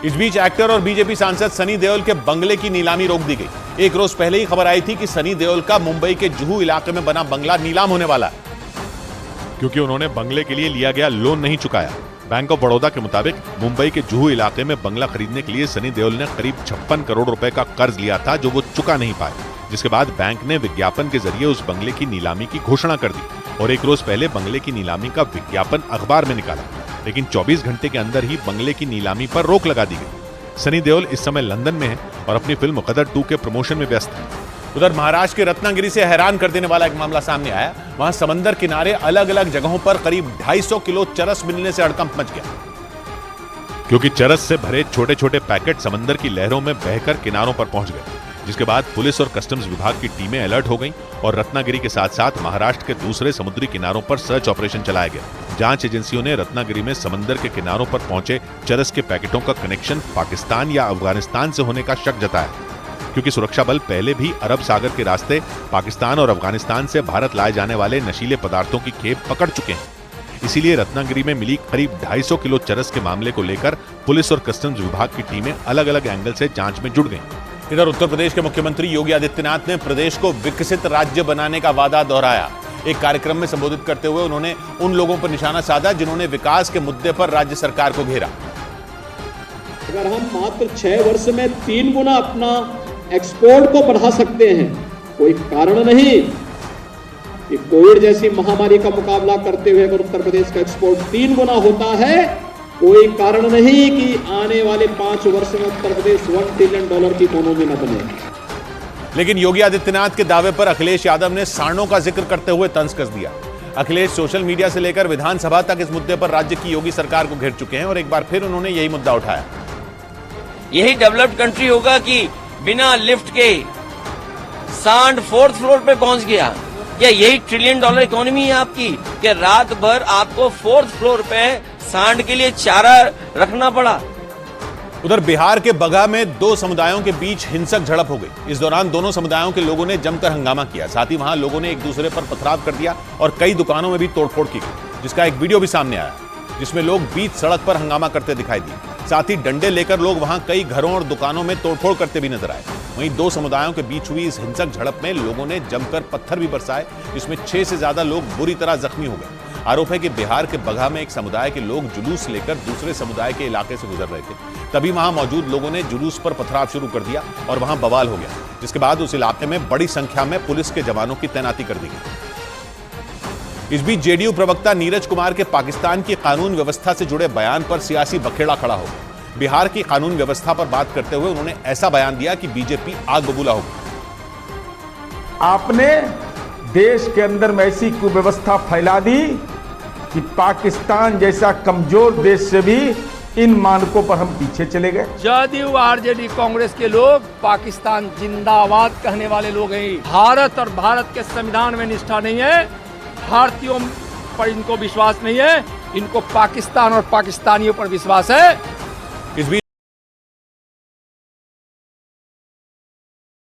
इस बीच एक्टर और बीजेपी सांसद सनी देओल के बंगले की नीलामी रोक दी गई। एक रोज पहले ही खबर आई थी कि सनी देओल का मुंबई के जुहू इलाके में बना बंगला नीलाम होने वाला है, क्योंकि उन्होंने बंगले के लिए लिया गया लोन नहीं चुकाया। बैंक ऑफ बड़ौदा के मुताबिक मुंबई के जुहू इलाके में बंगला खरीदने के लिए सनी देओल ने करीब 56 करोड़ रुपए का कर्ज लिया था, जो वो चुका नहीं पाए, जिसके बाद बैंक ने विज्ञापन के जरिए उस बंगले की नीलामी की घोषणा कर दी और एक रोज पहले बंगले की नीलामी का विज्ञापन अखबार में निकाला। लेकिन 24 घंटे के अंदर ही बंगले की नीलामी पर रोक लगा दी गई। सनी देओल इस समय लंदन में है और अपनी फिल्म गदर 2 के प्रमोशन में व्यस्त है। उधर महाराष्ट्र के रत्नागिरी से हैरान कर देने वाला एक मामला सामने आया। वहां समंदर किनारे अलग अलग जगहों पर करीब 250 किलो चरस मिलने से हड़कंप मच गया, क्योंकि चरस से भरे छोटे छोटे पैकेट समंदर की लहरों में बहकर किनारों पर पहुंच गए, जिसके बाद पुलिस और कस्टम्स विभाग की टीमें अलर्ट हो गईं और रत्नागिरी के साथ साथ महाराष्ट्र के दूसरे समुद्री किनारों पर सर्च ऑपरेशन चलाया गया। जांच एजेंसियों ने रत्नागिरी में समंदर के किनारों पर पहुंचे चरस के पैकेटों का कनेक्शन पाकिस्तान या अफगानिस्तान से होने का शक जताया, क्योंकि सुरक्षा बल पहले भी अरब सागर के रास्ते पाकिस्तान और अफगानिस्तान से भारत लाए जाने वाले नशीले पदार्थों की खेप पकड़ चुके हैं। इसीलिए रत्नागिरी में मिली करीब 250 किलो चरस के मामले को लेकर पुलिस और कस्टम्स विभाग की टीमें अलग अलग एंगल से जांच में जुट गईं। इधर उत्तर प्रदेश के मुख्यमंत्री योगी आदित्यनाथ ने प्रदेश को विकसित राज्य बनाने का वादा दोहराया। एक कार्यक्रम में संबोधित करते हुए उन्होंने उन लोगों पर निशाना साधा जिन्होंने विकास के मुद्दे पर राज्य सरकार को घेरा। अगर हम मात्र 6 वर्ष में 3 गुना अपना एक्सपोर्ट को बढ़ा सकते हैं, कोई कारण नहीं कि कोविड जैसी महामारी का मुकाबला करते हुए अगर उत्तर प्रदेश का एक्सपोर्ट 3 गुना होता है, कोई कारण नहीं कि आने वाले 5 वर्ष में उत्तर प्रदेश $1 ट्रिलियन की इकोनॉमी न बने। लेकिन योगी आदित्यनाथ के दावे पर अखिलेश यादव ने सांडों का जिक्र करते हुए तंज कस दिया। अखिलेश सोशल मीडिया से लेकर विधानसभा तक इस मुद्दे पर राज्य की योगी सरकार को घेर चुके हैं और एक बार फिर उन्होंने यही मुद्दा उठाया। यही डेवलप्ड कंट्री होगा कि बिना लिफ्ट के सांड 4th फ्लोर पे पहुंच गया? क्या यही $1 ट्रिलियन इकोनॉमी है आपकी, कि रात भर आपको 4th फ्लोर पे सांड के लिए चारा रखना पड़ा? उधर बिहार के बगहा में 2 समुदायों के बीच हिंसक झड़प हो गई। इस दौरान दोनों समुदायों के लोगों ने जमकर हंगामा किया, साथ ही वहां लोगों ने एक दूसरे पर पथराव कर दिया और कई दुकानों में भी तोड़फोड़ की गई, जिसका एक वीडियो भी सामने आया, जिसमें लोग बीच सड़क पर हंगामा करते दिखाई दिए। साथ ही डंडे लेकर लोग वहां कई घरों और दुकानों में तोड़फोड़ करते भी नजर आए। वहीं 2 समुदायों के बीच हुई इस हिंसक झड़प में लोगों ने जमकर पत्थर भी बरसाए, जिसमें 6 से ज्यादा लोग बुरी तरह जख्मी हो गए। आरोप है कि बिहार के बगहा में एक समुदाय के लोग जुलूस लेकर दूसरे समुदाय के इलाके से गुजर रहे थे, तभी वहां मौजूद लोगों ने जुलूस पर पथराव शुरू कर दिया और वहां बवाल हो गया, जिसके बाद उस इलाके में बड़ी संख्या में पुलिस के जवानों की तैनाती कर दी गई। इस बीच जेडीयू प्रवक्ता नीरज कुमार के पाकिस्तान की कानून व्यवस्था से जुड़े बयान पर सियासी बखेड़ा खड़ा हो गया। बिहार की कानून व्यवस्था पर बात करते हुए उन्होंने ऐसा बयान दिया कि बीजेपी आग बबूला होगी। आपने देश के अंदर में ऐसी कुव्यवस्था फैला दी कि पाकिस्तान जैसा कमजोर देश से भी इन मानकों पर हम पीछे चले गए। जदयू आरजेडी कांग्रेस के लोग पाकिस्तान जिंदाबाद कहने वाले लोग हैं। भारत और भारत के संविधान में निष्ठा नहीं है, भारतीयों पर इनको विश्वास नहीं है, इनको पाकिस्तान और पाकिस्तानियों पर विश्वास है। इस बीच